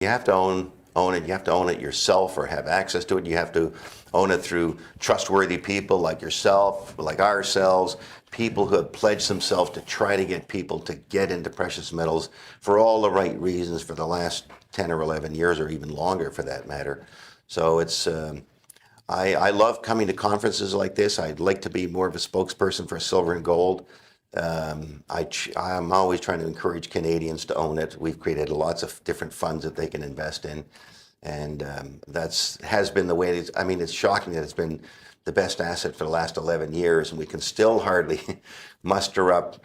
You have to own it. You have to own it yourself or have access to it. You have to own it through trustworthy people like yourself, like ourselves, people who have pledged themselves to try to get people to get into precious metals for all the right reasons for the last 10 or 11 years or even longer for that matter. So it's, I love coming to conferences like this. I'd like to be more of a spokesperson for silver and gold. I'm always trying to encourage Canadians to own it. We've created lots of different funds that they can invest in. And has been the way it is. I mean, it's shocking that it's been the best asset for the last 11 years, and we can still hardly muster up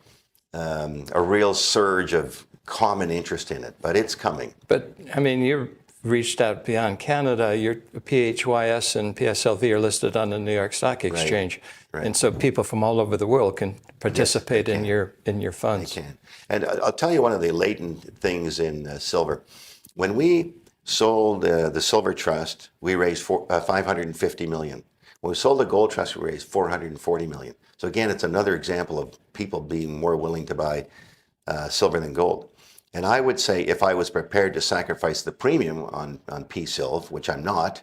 a real surge of common interest in it, but it's coming. But, I mean, you've reached out beyond Canada. Your PHYS and PSLV are listed on the New York Stock Exchange. Right. And so people from all over the world can participate in your funds. They can. And I'll tell you one of the latent things in silver. When we sold the silver trust, we raised $550 million. When we sold the gold trust, we raised $440 million. So again, it's another example of people being more willing to buy silver than gold. And I would say if I was prepared to sacrifice the premium on P-Silv, which I'm not,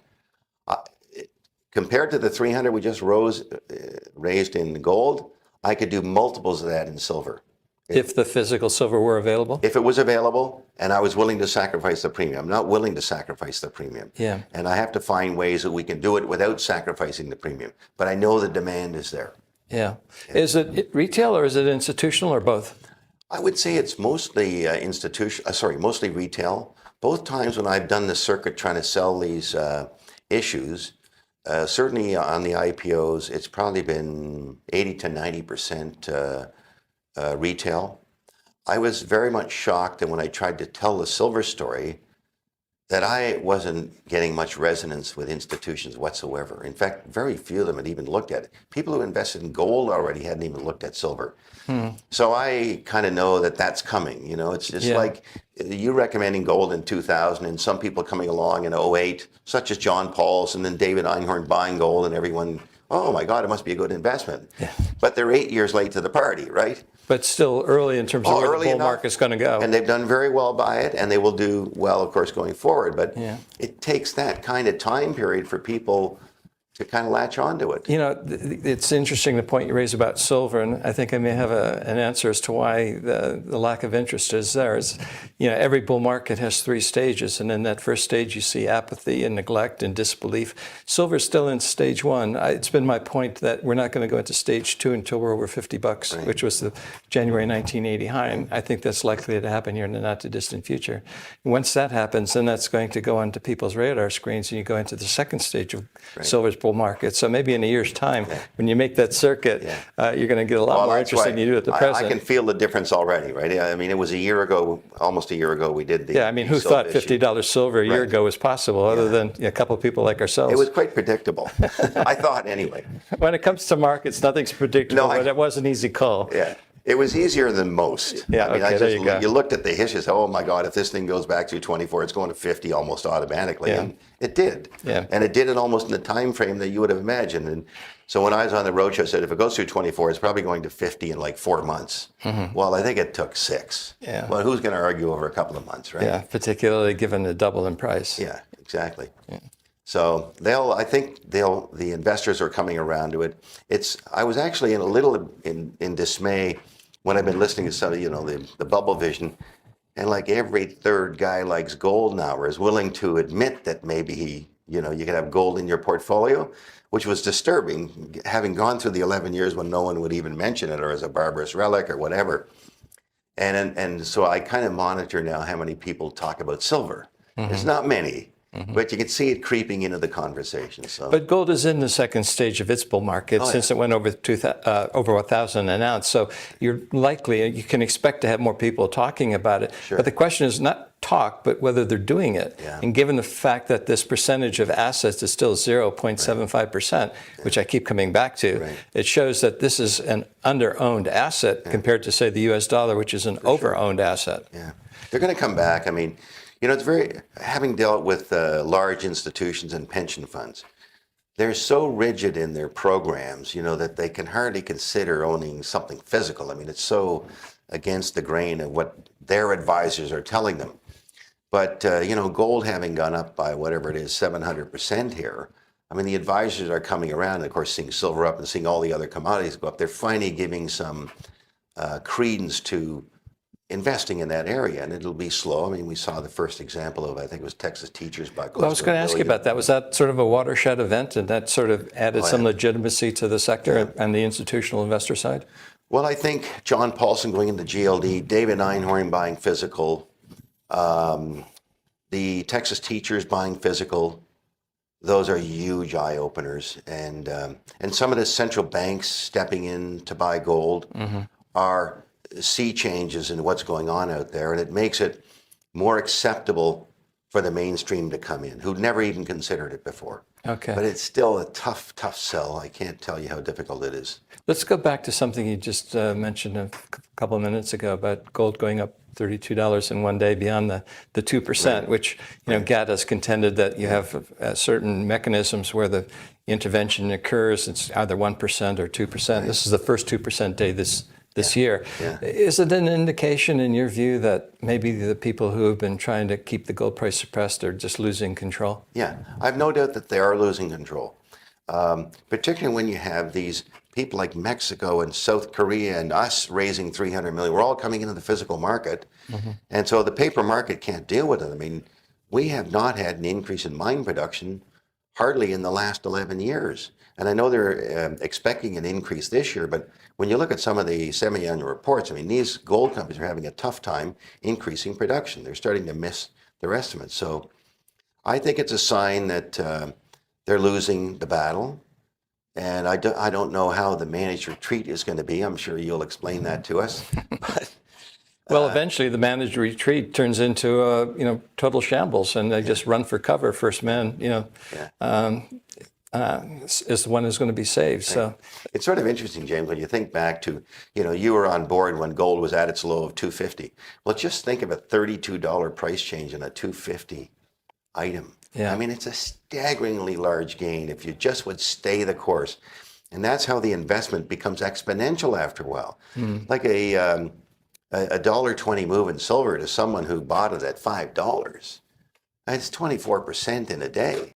compared to the 300 we just raised in gold, I could do multiples of that in silver. If the physical silver were available? If it was available and I was willing to sacrifice the premium. I'm not willing to sacrifice the premium. Yeah. And I have to find ways that we can do it without sacrificing the premium. But I know the demand is there. Yeah. Is it retail or is it institutional or both? I would say it's mostly mostly retail. Both times when I've done the circuit trying to sell these issues, certainly on the IPOs, it's probably been 80 to 90% retail. I was very much shocked that when I tried to tell the silver story, that I wasn't getting much resonance with institutions whatsoever. In fact, very few of them had even looked at it. People who invested in gold already hadn't even looked at silver. So I kind of know that that's coming. You know, it's just like you recommending gold in 2000 and some people coming along in 08, such as John Paulson and David Einhorn buying gold and everyone, oh my God, it must be a good investment. Yeah. But they're 8 years late to the party, right? But still early in terms of where the bull market's going to go. And they've done very well by it, and they will do well, of course, going forward. But it takes that kind of time period for people to kind of latch onto it. You know, it's interesting the point you raise about silver, and I think I may have an answer as to why the lack of interest is there. Is, you know, every bull market has 3 stages, and in that first stage you see apathy and neglect and disbelief. Silver's still in stage 1. It's been my point that we're not going to go into stage 2 until we're over $50, which was the January 1980 high, and I think that's likely to happen here in the not too distant future. Once that happens, then that's going to go onto people's radar screens, and you go into the second stage of silver's bull market. So maybe in a year's time, when you make that circuit, you're going to get a lot more interest than you do at the present. I can feel the difference already, right? I mean, it was a year ago, almost a year ago, we did the I mean, who thought $50 silver a year ago was possible, other than a couple of people like ourselves? It was quite predictable. I thought anyway. When it comes to markets, nothing's predictable, but it was an easy call. Yeah. It was easier than most. Yeah, I mean, you looked at the history, oh my God, if this thing goes back to 24, it's going to 50 almost automatically. Yeah. And it did. Yeah. And it did it almost in the time frame that you would have imagined. And so when I was on the roadshow, I said, if it goes through 24, it's probably going to 50 in like 4 months. Well, I think it took 6. Yeah. Well, who's going to argue over a couple of months, right? Yeah, particularly given the double in price. Yeah, exactly. Yeah. So I think the investors are coming around to it. I was actually in dismay when I've been listening to some, the bubble vision, and like every third guy likes gold now, or is willing to admit that maybe you could have gold in your portfolio, which was disturbing, having gone through the 11 years when no one would even mention it, or as a barbarous relic or whatever. And so I kind of monitor now how many people talk about silver. It's not many. But you can see it creeping into the conversation. So. But gold is in the second stage of its bull market since it went over 1,000 an ounce. So you can expect to have more people talking about it. Sure. But the question is not talk, but whether they're doing it. Yeah. And given the fact that this percentage of assets is still 0.75%, which I keep coming back to, it shows that this is an under-owned asset compared to, say, the U.S. dollar, which is an over-owned asset. Yeah, they're going to come back. I mean, it's having dealt with large institutions and pension funds, they're so rigid in their programs, that they can hardly consider owning something physical. I mean, it's so against the grain of what their advisors are telling them. But, gold having gone up by whatever it is, 700% here, I mean, the advisors are coming around, and of course, seeing silver up and seeing all the other commodities go up. They're finally giving some credence to investing in that area, and it'll be slow. I mean, we saw the first example of, I think it was Texas teachers by close Well, I was to going to $1 ask you billion. about that. Was that sort of a watershed event, and that sort of added some legitimacy to the sector and the institutional investor side? Well, I think John Paulson going into GLD, David Einhorn buying physical, the Texas teachers buying physical, those are huge eye openers. And some of the central banks stepping in to buy gold are sea changes in what's going on out there. And it makes it more acceptable for the mainstream to come in, who'd never even considered it before. Okay. But it's still a tough sell. I can't tell you how difficult it is. Let's go back to something you just mentioned a couple of minutes ago about gold going up $32 in one day beyond the 2%, which, GAT has contended that you have certain mechanisms where the intervention occurs. It's either 1% or 2%. This is the first 2% day this year. Yeah. Is it an indication, in your view, that maybe the people who have been trying to keep the gold price suppressed are just losing control? Yeah, I've no doubt that they are losing control, particularly when you have these people like Mexico and South Korea and us raising 300 million. We're all coming into the physical market, and so the paper market can't deal with it. I mean, we have not had an increase in mine production hardly in the last 11 years. And I know they're expecting an increase this year, but when you look at some of the semi-annual reports, I mean, these gold companies are having a tough time increasing production. They're starting to miss their estimates. So I think it's a sign that they're losing the battle. And I don't know how the managed retreat is going to be. I'm sure you'll explain that to us. But, well, eventually the managed retreat turns into total shambles, and they just run for cover. First man, is the one who's going to be saved. So it's sort of interesting, James, when you think back to, you were on board when gold was at its low of 250. Well, just think of a $32 price change in a 250 item. Yeah. I mean, it's a staggeringly large gain if you just would stay the course. And that's how the investment becomes exponential after a while. Like a $1.20 move in silver to someone who bought it at $5. It's 24% in a day.